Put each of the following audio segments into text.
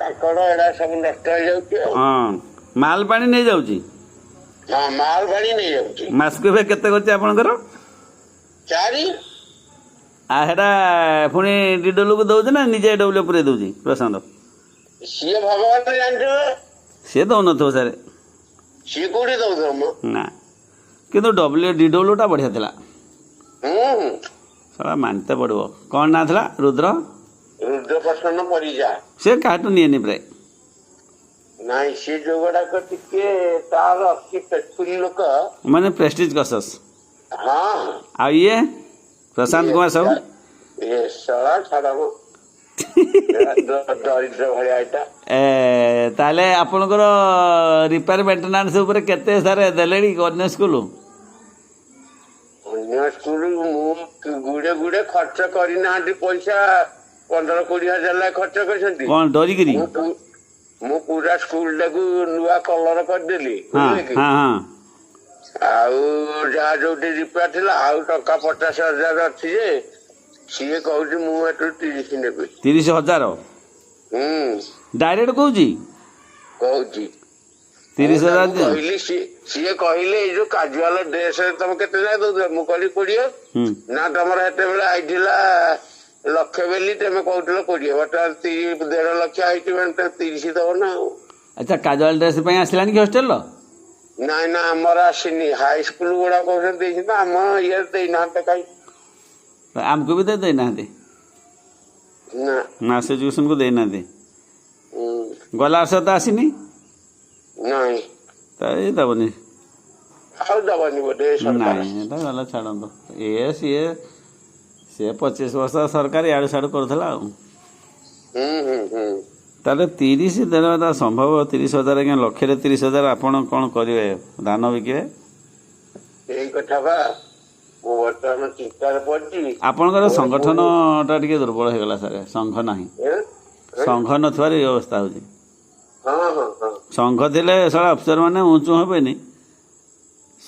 କାଙ୍କଡ ଏଡା ସବୁ ନଷ୍ଟ ହେଇଯାଉଛି ଆଉ। ହଁ ମାଲ ପାଣି ନେଇଯାଉଛି। ହଁ ମାଲ ପାଣି ନେଇଯାଉଛି। ମାସକୁ ଏବେ କେତେ କରୁଛି ଆପଣଙ୍କର? 4। ହେଟା ପୁଣି ଡିଡବ୍ଲ୍ୟୁକୁ ଦେଉଛି ନା ନିଜେ ଡବ୍ଲ୍ୟୁ ପୁରେଇ ଦେଉଛି ପ୍ରଶାନ୍ତ? ସିଏ ଭଗବାନ ଜାଣିଥିବେ। ସିଏ ଦେଉନଥିବ ସାର୍। ସିଏ କୋଉଠି ଦଉଥିବ ମ? ନା କିନ୍ତୁ ଡିଡବ୍ଲ୍ୟୁଟା ବଢ଼ିଆ ଥିଲା। ହୁଁ ସାରା ମାନିତେ ପଡ଼ିବ। କ'ଣ ନାଁ ଥିଲା? ରୁଦ୍ର ରୁଦ୍ରପ୍ରସନ୍ନ ପରିଜା। ସେ କାହାଠୁ ନିଏନି ପ୍ରାୟ। ନାଇଁ ସିଏ ଯୋଉ ଗୁଡାକ ଟିକେ ତାର ଅତି ଫେଟଫୁଲି ଲୋକ। ମାନେ ପ୍ରେଷ୍ଟିଜ୍ କସସ୍। ହଁ ଆଉ ଇଏ ପ୍ରଶାନ୍ତ କୁମାର ସାହୁ ଇଏ ଶଳା ଛାଡ ଦରିଦ୍ର ଭଳିଆ ଏଇଟା। ତାହେଲେ ଆପଣଙ୍କର ରିପେୟାର ମେଣ୍ଟେନାନ୍ସ ଉପରେ କେତେ ସାର୍ ଦେଲେଣି ଅନ୍ୟ ସ୍କୁଲ? ଅନ୍ୟ ସ୍କୁଲ ମୁଁ ଗୁଡେ ଖର୍ଚ୍ଚ କରିନାହାନ୍ତି ପଇସା। 15-20 ହଜାର ଲେଖା ଖର୍ଚ୍ଚ କରିଛନ୍ତି। କ'ଣ ଡରିକିରି? ମୁଁ ପୁରା ସ୍କୁଲ ଟାକୁ ନୂଆ କଲର କରିଦେଲି। ହଁ ବୁଝିଲେ କି? ହଁ ହଁ। ଆଉ ଯାହା ଯୋଉଠି ରିପେୟାର ଥିଲା ଆଉ ଟଙ୍କା 50,000 ଅଛି ଯେ ସିଏ କହୁଛି ମୁଁ ଏଠୁ 30 ନେବି। 30,000 ଡାଇରେକ୍ଟ କହୁଛି? କହୁଛି 30,000 ଦିଅ। କହିଲି ସିଏ କହିଲେ ଏଇ ଯୋଉ କାଜୁଆଲ ଡ୍ରେସ ତମେ କେତେ ଯାଏ ଦଉଛ? ମୁଁ କହିଲି 20। ନା ତମର ସେତେବେଳେ ଆଇଥିଲା 1,00,000 ବୋଲି ତମେ କହୁଥିଲ 20। ବର୍ତ୍ତମାନ 1.5 ଲକ୍ଷ ହେଇଛି ମାନେ 30 ଦବ ନା ଆଉ। ଆଚ୍ଛା କାଜୁଆଲ ଡ୍ରେସ୍ ପାଇଁ ଆସିଲାନି କି ହଷ୍ଟେଲର? ନାଇଁ ନା ଆମର ଆସିନି। ହାଇସ୍କୁଲ ଗୁଡା କହୁଛନ୍ତି ଦେଇଛି ନା ଆମ ଇଏରେ ଦେଇନାହାନ୍ତି କାହିଁ। ଆମକୁ ବି ତ ଦେଇନାହାନ୍ତି। ନା ମାସ ଏଜୁକେସନକୁ ଦେଇନାହାନ୍ତି। ଗଲା ବର୍ଷ ତ ଆସିନି। ନାଇଁ ତ ଏଇ ଦେବନି। ଆଉ ଦବନି ବୋଧେ ସରକାର। ନାଇଁ ଏଇଟା ଗଲା ଛାଡ଼ନ୍ତୁ। ସିଏ 25 ବର୍ଷ ସରକାର ଇଆଡ଼ୁ ସିଆଡ଼ୁ କରୁଥିଲା ଆଉ। ତାହେଲେ 30 ଦେବା ସମ୍ଭବ? 30,000 ଆଜ୍ଞା ଲକ୍ଷରେ 30,000 ଆପଣ କ'ଣ କରିବେ? ଧାନ ବିକିବେ? ଏଇ କଥା ବା ମୁଁ ବର୍ତ୍ତମାନ ଚିନ୍ତାରେ ପଡିଛି। ଆପଣଙ୍କର ସଂଗଠନଟା ଟିକେ ଦୁର୍ବଳ ହେଇଗଲା ସାର୍। ସଂଘ ନାହିଁ। ସଂଘ ନଥିବାର ଏଇ ଅବସ୍ଥା ହେଉଛି। ସଂଘ ଥିଲେ ସାରା ଅଫିସର ମାନେ ଉଁଚୁ ହେବେନି।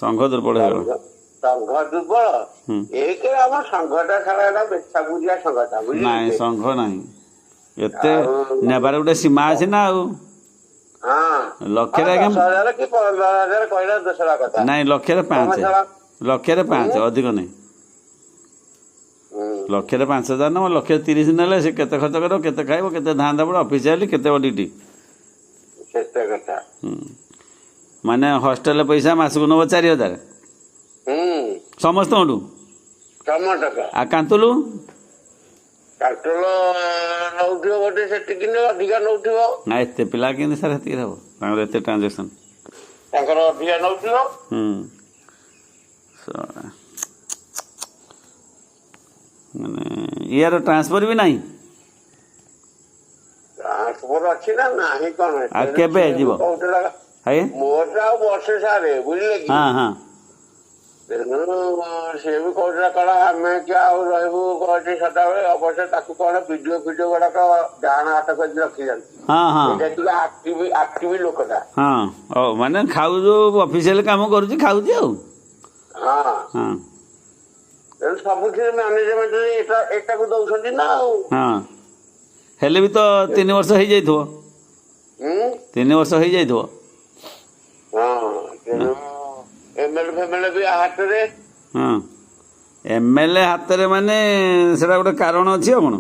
ସଂଘ ଦୁର୍ବଳ ହେଇଗଲା। ସଂଘ ଦୁର୍ବଳ। ଏଇଥିରେ ଆମ ସଂଘଟା ସାରା ବେଛା ବୁଝିଆ ସଂଘଟା। ନାଇଁ ସଂଘ ନାହିଁ। ଏତେ ନେବାରେ ଗୋଟେ ସୀମା ଅଛି ନା ଆଉ। ଲକ୍ଷରେ ଆଜ୍ଞା 10,000 କି 15,000 କହିଲା ଦୋସରା କଥା। ନାଇଁ ଲକ୍ଷରେ 5 ଅଧିକ ନାହିଁ। ଲକ୍ଷରେ 5,000 ନେବ। ଲକ୍ଷରେ 30 ନେଲେ ସେ କେତେ ଖର୍ଚ୍ଚ କରିବ, କେତେ ଖାଇବ, କେତେ ଧାନ ଦେବ, ଅଫିସିଆଲି କେତେ ଅଡିଟି। ସେତେ କଥା। ମାନେ ହଷ୍ଟେଲ ପଇସା ମାସକୁ ନେବ 4,000 ସମସ୍ତଙ୍କଠୁ। ଆଉ କାନ୍ତୁଲୁ ନଉଥିବ ଗୋଟେ ସେତିକି ଅଧିକା ନଉଥିବ। ନା ଏତେ ପିଲା କେମିତି ସାର୍ ସେତିକି ହେବ? ତାଙ୍କର ଏତେ ଟ୍ରାଞ୍ଜାକ୍ସନ୍। ତାଙ୍କର ଅଧିକା ନଉଥିବ। ମାନେ ଇଆର ଟ୍ରାନ୍ସଫର ବି ନାହିଁ। ଟ୍ରାନ୍ସଫର ଅଛି ନା ନାହିଁ କ'ଣ? ଆଉ କେବେ ଯିବ? ମୋର ଆଉ ବର୍ଷେ ସାରେ ବୁଝିଲେ କି? ତେଣୁ ସିଏ ବି କହୁଥିଲା କ'ଣ ଆମେ କି ଆଉ ରହିବୁ କହୁଛି ସଦାବେଳେ। ଅବଶ୍ୟ ତାକୁ କ'ଣ ଭିଡିଓ ଗୁଡାକ ଡାହାଣ ହାତ କରି ରଖିଯାନ୍ତି। ଏଇଟା ଟିକେ ଆକ୍ଟିଭ ଲୋକଟା। ମାନେ ଖାଉଛୁ ଅଫିସିଆଲି କାମ କରୁଛି ଖାଉଛି ଆଉ। ତେଣୁ ସବୁଥିରେ ମ୍ୟାନେଜମେଣ୍ଟ ଏଟାକୁ ଦଉଛନ୍ତି ନା ଆଉ। ହେଲେ ବି ତ 3 ବର୍ଷ ହେଇଯାଇଥିବ। 3 ବର୍ଷ ହେଇଯାଇଥିବ। ତେଣୁ ଏମଏଲଏ ଫେମଏଲଏ ବି ହାତରେ। ଏମଏଲଏ ହାତରେ ମାନେ ସେଟା ଗୋଟେ କାରଣ ଅଛି ଆଉ କ'ଣ?